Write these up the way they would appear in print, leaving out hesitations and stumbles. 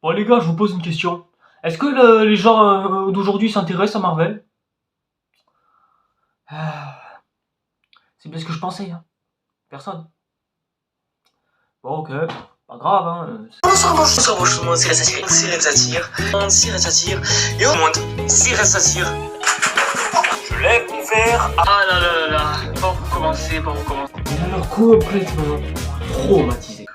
Bon les gars, je vous pose une question. Est-ce que les gens d'aujourd'hui s'intéressent à Marvel? C'est bien ce que je pensais, hein. Personne. Bon ok, pas grave, hein. Bonsoir, bonjour, c'est Satire, et au monde, c'est Satire. Je l'ai ouvert. Ah là là là là, pas recommencer. Il a l'air complètement traumatisé.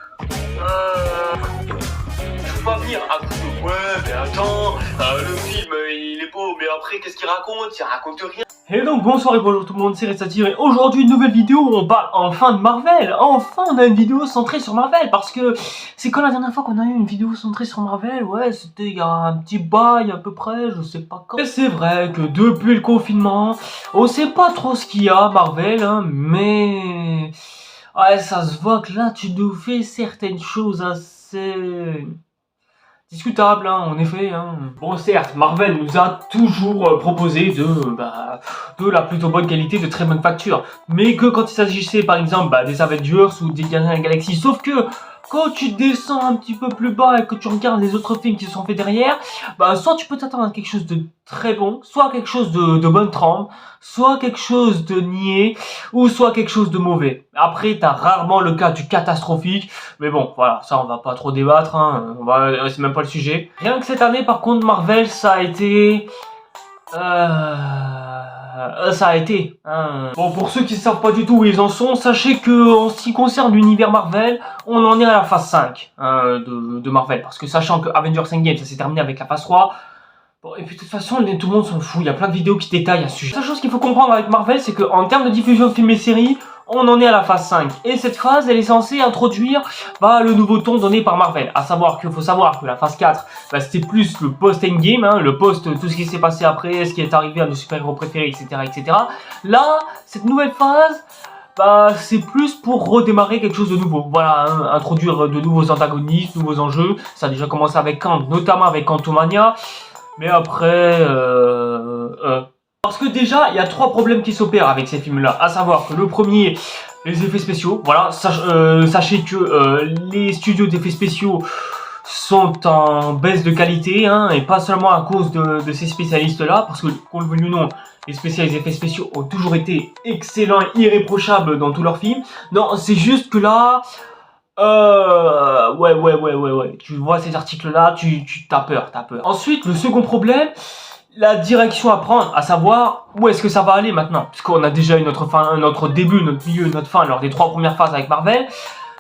Je peux pas venir à coup de ouais, mais attends, le film il est beau, mais après qu'est-ce qu'il raconte? Il raconte rien. Et donc bonsoir et bonjour tout le monde, c'est Satire et aujourd'hui une nouvelle vidéo où on parle enfin de Marvel. Enfin on a une vidéo centrée sur Marvel parce que c'est quand la dernière fois qu'on a eu une vidéo centrée sur Marvel? Ouais, c'était il y a un petit bail à peu près, je sais pas quand. Et c'est vrai que depuis le confinement, on sait pas trop ce qu'il y a Marvel, hein, mais... Ouais, ça se voit que là tu nous fais certaines choses assez... discutable, hein, en effet. Hein. Bon, certes, Marvel nous a toujours proposé de la plutôt bonne qualité, de très bonne facture. Mais que quand il s'agissait, par exemple, des Avengers ou des Gardiens de la Galaxie, sauf que quand tu descends un petit peu plus bas et que tu regardes les autres films qui se sont faits derrière, soit tu peux t'attendre à quelque chose de très bon, soit quelque chose de bonne trempe, soit quelque chose de niais, ou soit quelque chose de mauvais. Après, t'as rarement le cas du catastrophique, mais bon, voilà, ça on va pas trop débattre, hein, c'est même pas le sujet. Rien que cette année, par contre, Marvel, ça a été... Bon, pour ceux qui ne savent pas du tout où ils en sont, sachez que en ce qui concerne l'univers Marvel, on en est à la phase 5 de Marvel. Parce que sachant que Avengers Endgame, ça s'est terminé avec la phase 3. Bon, et puis de toute façon, tout le monde s'en fout, il y a plein de vidéos qui détaillent à ce sujet. La seule chose qu'il faut comprendre avec Marvel, c'est qu'en termes de diffusion de films et séries, on en est à la phase 5. Et cette phase, elle est censée introduire le nouveau ton donné par Marvel. À savoir qu'il faut savoir que la phase 4, c'était plus le post-endgame, hein, le post, tout ce qui s'est passé après, ce qui est arrivé à nos super-héros préférés, etc., etc. Là, cette nouvelle phase, c'est plus pour redémarrer quelque chose de nouveau. Voilà, hein, introduire de nouveaux antagonistes, nouveaux enjeux. Ça a déjà commencé avec Kang, notamment avec Quantumania. Mais après, parce que déjà, il y a 3 problèmes qui s'opèrent avec ces films-là. À savoir que le premier, les effets spéciaux. Voilà, sachez que les studios d'effets spéciaux sont en baisse de qualité, hein, et pas seulement à cause de ces spécialistes-là, parce que, qu'on le veuille ou non, les spécialistes d'effets spéciaux ont toujours été excellents et irréprochables dans tous leurs films. Non, c'est juste que là... ouais. Tu vois ces articles-là, t'as peur. Ensuite, le second problème, la direction à prendre, à savoir où est-ce que ça va aller maintenant. Puisqu'on a déjà eu notre fin, notre début, notre milieu, notre fin lors des 3 premières phases avec Marvel.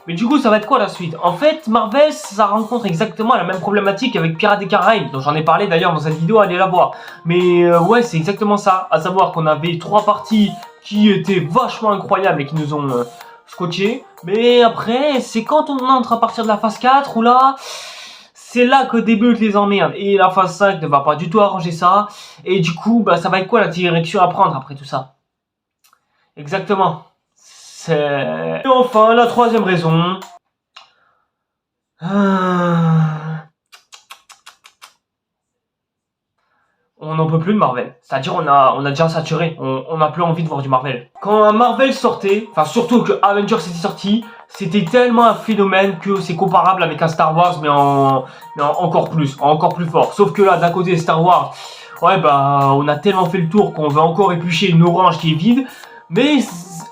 Mais du coup, ça va être quoi la suite? En fait, Marvel, ça rencontre exactement la même problématique avec Pirates des Caraïbes, dont j'en ai parlé d'ailleurs dans cette vidéo, allez la voir. Mais ouais, c'est exactement ça. À savoir qu'on avait 3 parties qui étaient vachement incroyables et qui nous ont... scotché, mais après c'est quand on entre à partir de la phase 4 où là c'est là que débutent les emmerdes et la phase 5 ne va pas du tout arranger ça et du coup ça va être quoi la direction à prendre après tout ça? Exactement, c'est... Et enfin la troisième raison, on n'en peut plus de Marvel. C'est-à-dire on a déjà saturé, on n'a plus envie de voir du Marvel. Quand un Marvel sortait, enfin surtout que Avengers était sorti, c'était tellement un phénomène que c'est comparable avec un Star Wars mais encore plus fort. Sauf que là d'un côté Star Wars, ouais on a tellement fait le tour qu'on va encore éplucher une orange qui est vide. Mais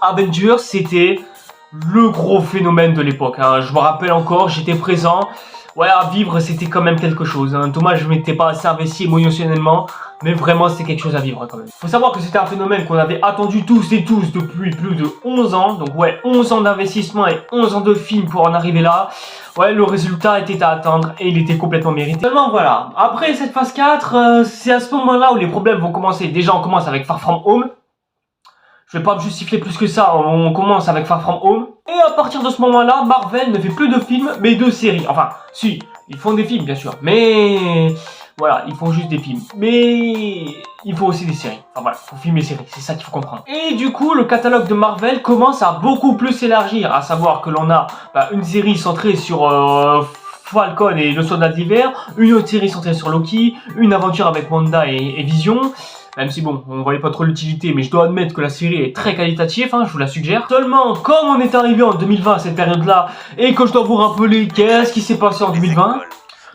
Avengers c'était le gros phénomène de l'époque, hein. Je me rappelle encore, j'étais présent. Ouais, à vivre, c'était quand même quelque chose. Hein. Dommage, je m'étais pas assez investi émotionnellement, mais vraiment, c'était quelque chose à vivre quand même. Faut savoir que c'était un phénomène qu'on avait attendu tous et tous depuis plus de 11 ans. Donc ouais, 11 ans d'investissement et 11 ans de film pour en arriver là. Ouais, le résultat était à attendre et il était complètement mérité. Seulement voilà, après cette phase 4, c'est à ce moment-là où les problèmes vont commencer. Déjà, on commence avec Far From Home. Je vais pas me justifier plus que ça, on commence avec Far From Home. Et à partir de ce moment-là, Marvel ne fait plus de films, mais de séries. Enfin, si, ils font des films, bien sûr. Mais, voilà, ils font juste des films. Mais, il faut aussi des séries. Enfin voilà, il faut filmer des séries, c'est ça qu'il faut comprendre. Et du coup, le catalogue de Marvel commence à beaucoup plus s'élargir. À savoir que l'on a une série centrée sur... Falcon et le soldat d'hiver, une autre série centrée sur Loki, une aventure avec Wanda et Vision. Même si bon, on voyait pas trop l'utilité, mais je dois admettre que la série est très qualitative, hein, je vous la suggère. Seulement, comme on est arrivé en 2020 à cette période-là, et que je dois vous rappeler qu'est-ce qui s'est passé en 2020,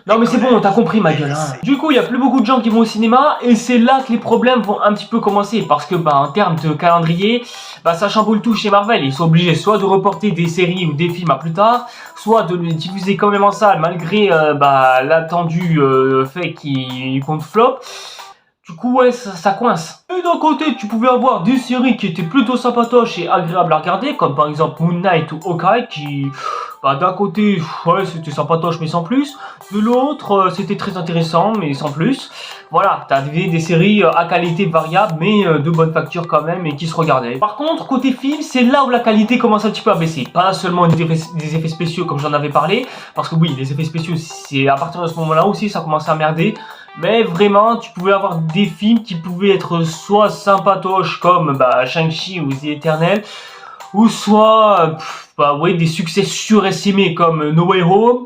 Non mais c'est bon, t'as compris ma gueule. Hein. Du coup, il y a plus beaucoup de gens qui vont au cinéma et c'est là que les problèmes vont un petit peu commencer parce que en termes de calendrier, ça chamboule tout chez Marvel. Ils sont obligés soit de reporter des séries ou des films à plus tard, soit de les diffuser quand même en salle malgré l'attendu fait qu'ils comptent flop. Du coup, ouais, ça coince. Et d'un côté, tu pouvais avoir des séries qui étaient plutôt sympatoches et agréables à regarder, comme par exemple Moon Knight ou Hawkeye, qui, d'un côté, ouais, c'était sympatoche mais sans plus. De l'autre, c'était très intéressant mais sans plus. Voilà, t'avais des séries à qualité variable mais de bonne facture quand même et qui se regardaient. Par contre, côté film, c'est là où la qualité commence un petit peu à baisser. Pas seulement des effets spéciaux comme j'en avais parlé, parce que oui, les effets spéciaux, c'est à partir de ce moment-là aussi, ça commençait à merder. Mais vraiment, tu pouvais avoir des films qui pouvaient être soit sympatoches comme Shang-Chi ou The Eternal, ou soit des succès surestimés comme No Way Home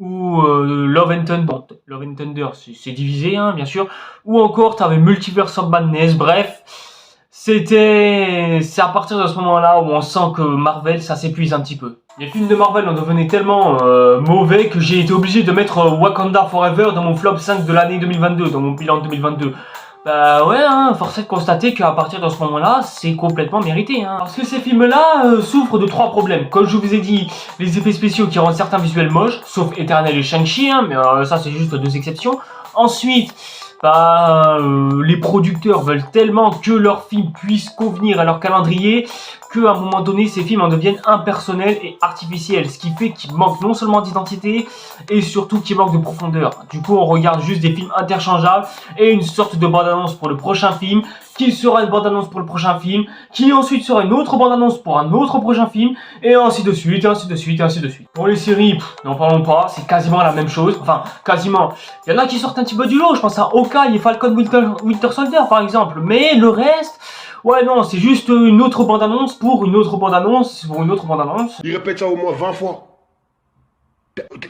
ou Love and Thunder. Bon, Love and Thunder, c'est divisé, hein, bien sûr. Ou encore, tu avais Multiverse of Madness. Bref, c'est à partir de ce moment-là où on sent que Marvel, ça s'épuise un petit peu. Les films de Marvel en devenaient tellement mauvais que j'ai été obligé de mettre Wakanda Forever dans mon flop 5 de l'année 2022, dans mon bilan 2022. Ouais, force est de constater qu'à partir de ce moment-là, c'est complètement mérité. Hein. Parce que ces films-là souffrent de 3 problèmes. Comme je vous ai dit, les effets spéciaux qui rendent certains visuels moches, sauf Eternal et Shang-Chi, mais ça c'est juste 2 exceptions. Ensuite, les producteurs veulent tellement que leurs films puissent convenir à leur calendrier qu'à un moment donné, ces films en deviennent impersonnels et artificiels, ce qui fait qu'il manque non seulement d'identité et surtout qu'il manque de profondeur. Du coup, on regarde juste des films interchangeables et une sorte de bande-annonce pour le prochain film, qui sera une bande-annonce pour le prochain film, qui ensuite sera une autre bande-annonce pour un autre prochain film, et ainsi de suite, et ainsi de suite, et ainsi de suite. Pour les séries, n'en parlons pas, c'est quasiment la même chose, enfin, quasiment. Il y en a qui sortent un petit peu du lot, je pense à Hawkeye et Falcon Winter Soldier par exemple, mais le reste... Ouais, non, c'est juste une autre bande-annonce pour une autre bande-annonce pour une autre bande-annonce. Il répète ça au moins 20 fois.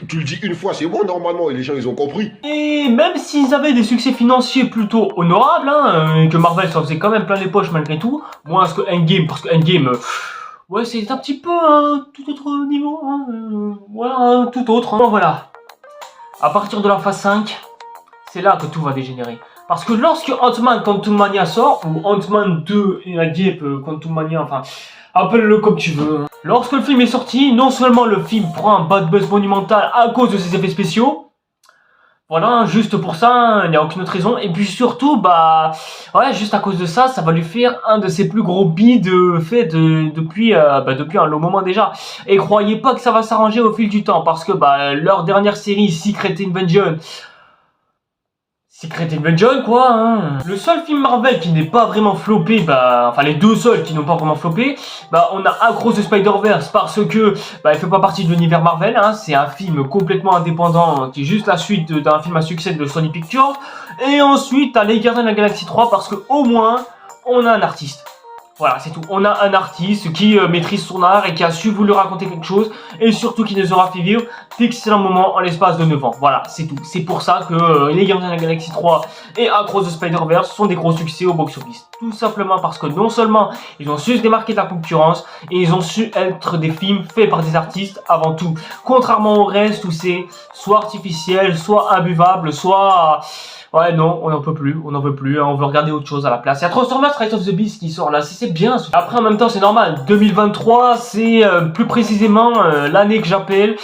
Tu le dis une fois, c'est bon normalement, et les gens ils ont compris. Et même s'ils avaient des succès financiers plutôt honorables, et que Marvel s'en faisait quand même plein les poches malgré tout, moins que Endgame, parce que Endgame, ouais, c'est un petit peu un tout autre niveau, voilà, un tout autre. Bon, voilà. À partir de la phase 5, c'est là que tout va dégénérer. Parce que lorsque Ant-Man Quantumania sort, ou Ant-Man 2 et la guêpe Quantumania, enfin, appelle-le comme tu veux. Lorsque le film est sorti, non seulement le film prend un bad buzz monumental à cause de ses effets spéciaux, voilà, juste pour ça, il n'y a aucune autre raison. Et puis surtout, ouais, juste à cause de ça, ça va lui faire un de ses plus gros bids fait depuis un long moment déjà. Et croyez pas que ça va s'arranger au fil du temps, parce que leur dernière série, Secret Invasion, quoi, hein. Le seul film Marvel qui n'est pas vraiment floppé, enfin les 2 seuls qui n'ont pas vraiment floppé, on a Across the Spider-Verse parce que il fait pas partie de l'univers Marvel, hein. C'est un film complètement indépendant qui est juste la suite d'un film à succès de Sony Pictures. Et ensuite t'as Les Gardiens de la Galaxie 3 parce que au moins on a un artiste. Voilà, c'est tout. On a un artiste qui maîtrise son art et qui a su vouloir raconter quelque chose et surtout qui nous aura fait vivre d'excellents moments en l'espace de 9 ans. Voilà, c'est tout. C'est pour ça que Les Gardiens de la Galaxie 3 et Across the Spider-Verse sont des gros succès au box-office. Tout simplement parce que non seulement ils ont su se démarquer de la concurrence et ils ont su être des films faits par des artistes avant tout. Contrairement au reste où c'est soit artificiel, soit imbuvable, soit... Ouais, non, on n'en peut plus, on veut regarder autre chose à la place. Il y a Transformers Rise of the Beast qui sort là, c'est bien. Après, en même temps, c'est normal. 2023, c'est plus précisément l'année que j'appelle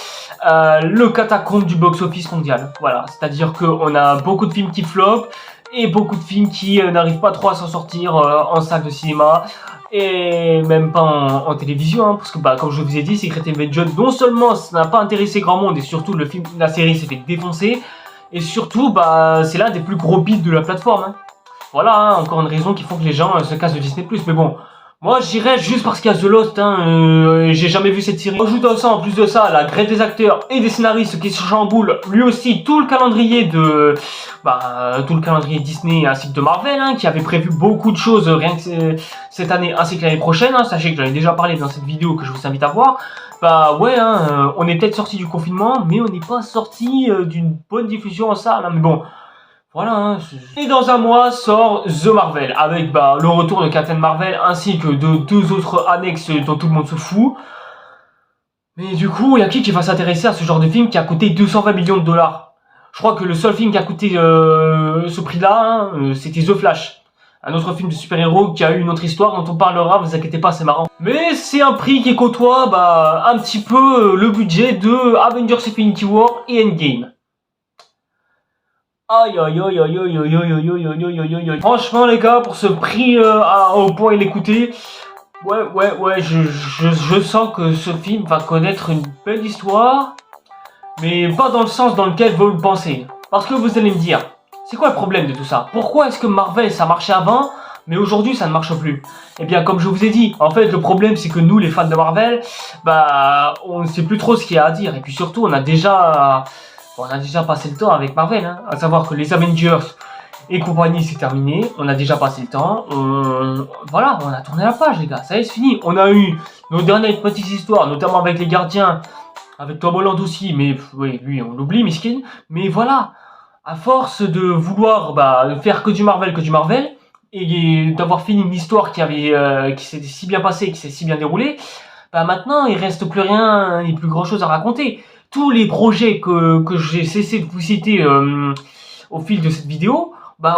le catacombe du box-office mondial. Voilà, c'est-à-dire qu'on a beaucoup de films qui flopent et beaucoup de films qui n'arrivent pas trop à s'en sortir en salle de cinéma. Et même pas en télévision, parce que comme je vous ai dit, Secret Invasion, non seulement ça n'a pas intéressé grand monde et surtout la série s'est fait défoncer. Et surtout, c'est l'un des plus gros bits de la plateforme. Hein. Voilà, encore une raison qui font que les gens se cassent de Disney+. Mais bon, moi j'irais juste parce qu'il y a The Lost. J'ai jamais vu cette série. Ajoute à ça, en plus de ça, la grève des acteurs et des scénaristes qui se chamboulent. Lui aussi, tout le calendrier Disney ainsi que de Marvel, qui avait prévu beaucoup de choses rien que cette année ainsi que l'année prochaine. Sachez que j'en ai déjà parlé dans cette vidéo que je vous invite à voir. Ouais, on est peut-être sorti du confinement, mais on n'est pas sorti d'une bonne diffusion en salle. Mais bon, voilà. Et dans un mois sort The Marvel, avec le retour de Captain Marvel, ainsi que de 2 autres annexes dont tout le monde se fout. Mais du coup, il y a qui va s'intéresser à ce genre de film qui a coûté 220 millions de dollars? Je crois que le seul film qui a coûté ce prix-là, c'était The Flash. Un autre film de super-héros qui a eu une autre histoire dont on parlera, vous inquiétez pas, c'est marrant. Mais c'est un prix qui côtoie un petit peu le budget de Avengers Infinity War et Endgame. Aïe aïe aïe aïe aïe aïe aïe aïe aïe aïe aïe aïe. Franchement les gars, pour ce prix au point il est coûté, ouais, je sens que ce film va connaître une belle histoire, mais pas dans le sens dans lequel vous le pensez. Parce que vous allez me dire, c'est quoi le problème de tout ça? Pourquoi est-ce que Marvel ça marchait avant, mais aujourd'hui ça ne marche plus? Eh bien comme je vous ai dit, en fait le problème c'est que nous les fans de Marvel, on ne sait plus trop ce qu'il y a à dire. Et puis surtout on a déjà passé le temps avec Marvel, hein, à savoir que les Avengers et compagnie c'est terminé, on a déjà passé le temps, voilà, on a tourné la page les gars, ça y est c'est fini. On a eu nos dernières petites histoires, notamment avec les gardiens, avec Tom Holland aussi, mais oui, lui on l'oublie, miskin, mais voilà. À force de vouloir faire que du Marvel, et d'avoir fini une histoire qui s'était si bien passée, qui s'est si bien déroulée, maintenant il reste plus rien, et plus grand chose à raconter. Tous les projets que j'ai cessé de vous citer au fil de cette vidéo,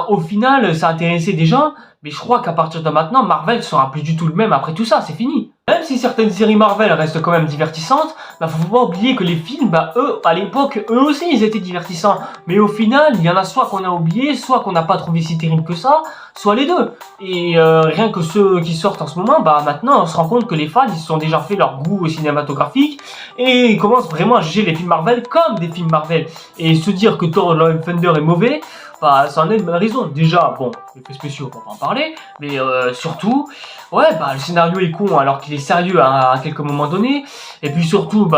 au final ça intéressait des gens, mais je crois qu'à partir de maintenant, Marvel sera plus du tout le même après tout ça, c'est fini. Même si certaines séries Marvel restent quand même divertissantes, faut pas oublier que les films, eux, à l'époque, eux aussi, ils étaient divertissants. Mais au final, il y en a soit qu'on a oublié, soit qu'on n'a pas trouvé si terrible que ça, soit les deux. Et rien que ceux qui sortent en ce moment, maintenant, on se rend compte que les fans, ils se sont déjà fait leur goût cinématographique et ils commencent vraiment à juger les films Marvel comme des films Marvel. Et se dire que Thor Love and Thunder est mauvais, ça en est une bonne raison. Déjà, bon, effets spéciaux, on va pas en parler, mais surtout, le scénario est con alors qu'il est sérieux à quelques moments donnés. Et puis surtout,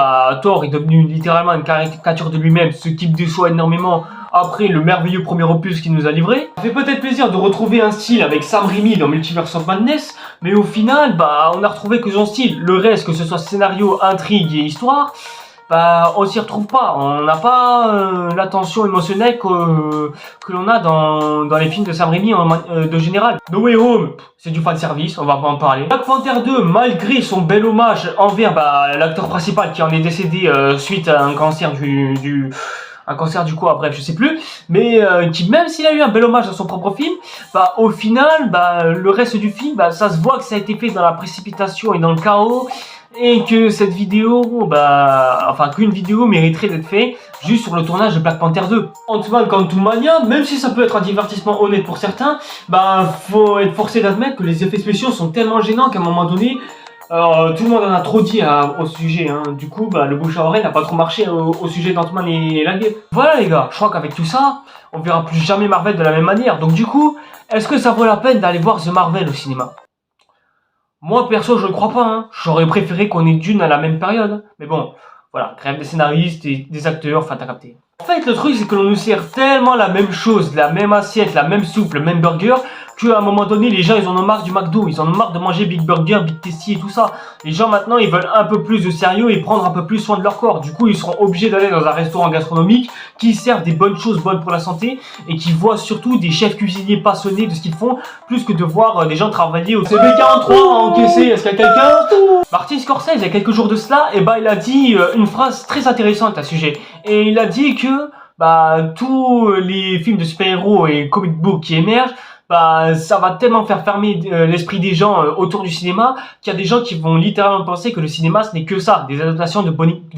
Thor est devenu littéralement une caricature de lui-même, ce qui me déçoit énormément après le merveilleux premier opus qu'il nous a livré. Ça fait peut-être plaisir de retrouver un style avec Sam Raimi dans Multiverse of Madness, mais au final, on a retrouvé que son style. Le reste, que ce soit scénario, intrigue et histoire, on s'y retrouve pas. On n'a pas la tension émotionnelle que l'on a dans les films de Sam Raimi de général. No Way Home, c'est du fanservice, on va pas en parler. Black Panther 2, malgré son bel hommage envers l'acteur principal qui en est décédé suite à un cancer un cancer du quoi, bref, je sais plus, mais qui même s'il a eu un bel hommage à son propre film, au final, le reste du film, ça se voit que ça a été fait dans la précipitation et dans le chaos, et que cette vidéo, qu'une vidéo mériterait d'être faite juste sur le tournage de Black Panther 2. Ant-Man Quantumania, même si ça peut être un divertissement honnête pour certains, faut être forcé d'admettre que les effets spéciaux sont tellement gênants qu'à un moment donné, tout le monde en a trop dit au sujet, hein. Du coup, le bouche à oreille n'a pas trop marché au sujet d'Ant-Man et la guerre. Voilà les gars, je crois qu'avec tout ça, on verra plus jamais Marvel de la même manière. Donc du coup, est-ce que ça vaut la peine d'aller voir The Marvel au cinéma? Moi perso, je ne crois pas, hein. J'aurais préféré qu'on ait Dune à la même période. Mais bon, voilà, grève des scénaristes et des acteurs, t'as capté. En fait, le truc, c'est que l'on nous sert tellement la même chose, la même assiette, la même soupe, le même burger, qu'à un moment donné, les gens, ils en ont marre du McDo, ils en ont marre de manger Big Burger, Big Tasty et tout ça. Les gens, maintenant, ils veulent un peu plus de sérieux et prendre un peu plus soin de leur corps. Du coup, ils seront obligés d'aller dans un restaurant gastronomique qui servent des bonnes choses bonnes pour la santé et qui voient surtout des chefs cuisiniers passionnés de ce qu'ils font, plus que de voir des gens travailler au CB43 à encaisser. Est-ce qu'il y a quelqu'un? Martin Scorsese, il y a quelques jours de cela, il a dit une phrase très intéressante à ce sujet. Et il a dit que tous les films de super-héros et comic book qui émergent, ça va tellement faire fermer l'esprit des gens autour du cinéma qu'il y a des gens qui vont littéralement penser que le cinéma ce n'est que ça, des adaptations de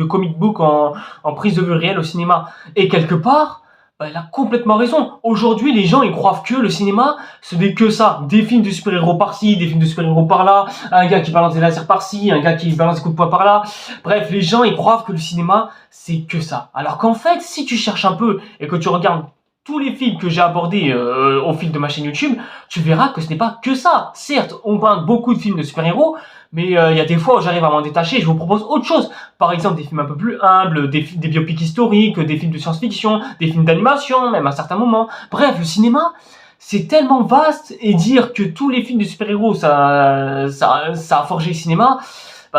comic book en prise de vue réelle au cinéma. Et quelque part, il a complètement raison. Aujourd'hui, les gens ils croient que le cinéma ce n'est que ça, des films de super-héros par-ci, des films de super-héros par-là, un gars qui balance des lasers par-ci, un gars qui balance des coups de poing par-là. Bref, les gens ils croient que le cinéma c'est que ça. Alors qu'en fait, si tu cherches un peu et que tu regardes tous les films que j'ai abordés au fil de ma chaîne YouTube, tu verras que ce n'est pas que ça. Certes, on parle beaucoup de films de super-héros, mais il y a des fois où j'arrive à m'en détacher et je vous propose autre chose. Par exemple, des films un peu plus humbles, des biopics historiques, des films de science-fiction, des films d'animation, même à certains moments. Bref, le cinéma, c'est tellement vaste et dire que tous les films de super-héros, ça a forgé le cinéma,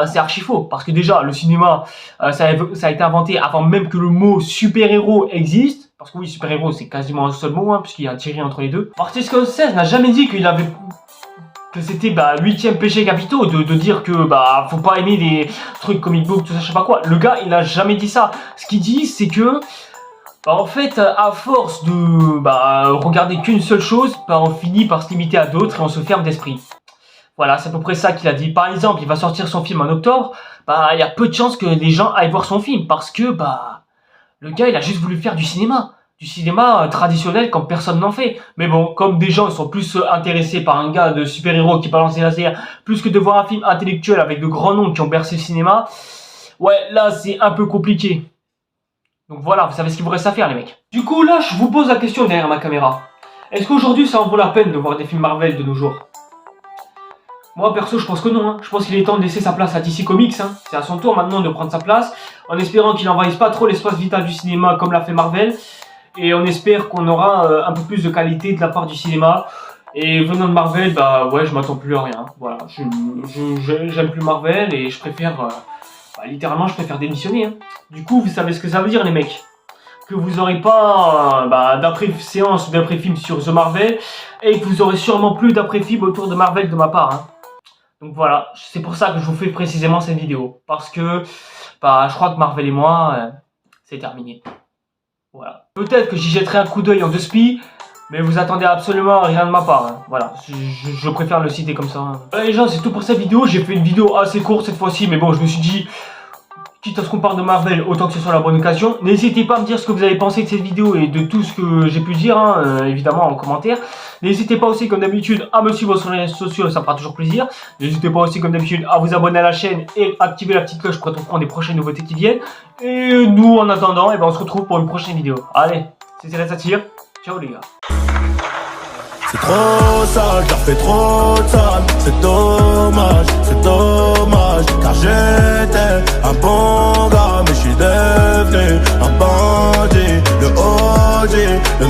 c'est archi faux. Parce que déjà, le cinéma, ça a été inventé avant même que le mot super-héros existe. Parce que oui, super-héros, c'est quasiment un seul mot, hein, puisqu'il y a un tiré entre les deux. Martin Scorsese n'a jamais dit que c'était 8e péché capitaux de dire que faut pas aimer les trucs comic book, tout ça, je sais pas quoi. Le gars, il a jamais dit ça. Ce qu'il dit, c'est que Bah, en fait, à force de regarder qu'une seule chose, bah, on finit par se limiter à d'autres et on se ferme d'esprit. Voilà, c'est à peu près ça qu'il a dit. Par exemple, il va sortir son film en octobre, bah il y a peu de chances que les gens aillent voir son film parce que le gars il a juste voulu faire du cinéma traditionnel comme personne n'en fait. Mais bon, comme des gens ils sont plus intéressés par un gars de super-héros qui balance des lasers plus que de voir un film intellectuel avec de grands noms qui ont bercé le cinéma, ouais, là c'est un peu compliqué. Donc voilà, vous savez ce qu'il vous reste à faire les mecs. Du coup là, je vous pose la question derrière ma caméra. Est-ce qu'aujourd'hui ça en vaut la peine de voir des films Marvel de nos jours? Moi perso je pense que non, hein. Je pense qu'il est temps de laisser sa place à DC Comics, hein. C'est à son tour maintenant de prendre sa place, en espérant qu'il n'envahisse pas trop l'espace vital du cinéma comme l'a fait Marvel. Et on espère qu'on aura un peu plus de qualité de la part du cinéma. Et venant de Marvel, bah ouais, je m'attends plus à rien. Voilà, j'aime plus Marvel et je préfère, littéralement je préfère démissionner, hein. Du coup vous savez ce que ça veut dire les mecs, que vous aurez pas d'après-séance ou d'après-film sur The Marvel et que vous aurez sûrement plus d'après-film autour de Marvel de ma part, hein. Donc voilà, c'est pour ça que je vous fais précisément cette vidéo. Parce que je crois que Marvel et moi, c'est terminé. Voilà. Peut-être que j'y jetterai un coup d'œil en 2 spies, mais vous attendez absolument rien de ma part, hein. Voilà, je préfère le citer comme ça, hein. Voilà les gens, c'est tout pour cette vidéo. J'ai fait une vidéo assez courte cette fois-ci, mais bon, je me suis dit, quitte à ce qu'on parle de Marvel, autant que ce soit la bonne occasion. N'hésitez pas à me dire ce que vous avez pensé de cette vidéo et de tout ce que j'ai pu dire, hein, évidemment en commentaire. N'hésitez pas aussi comme d'habitude à me suivre sur les réseaux sociaux, ça me fera toujours plaisir. N'hésitez pas aussi comme d'habitude à vous abonner à la chaîne et activer la petite cloche pour être au courant des prochaines nouveautés qui viennent. Et nous en attendant, on se retrouve pour une prochaine vidéo. Allez, c'était la satire, ciao les gars. C'est trop sale, t'as fait trop de sale. C'est dommage, car j'étais un bon gars, mais je suis devenu un bandit. Le OG, le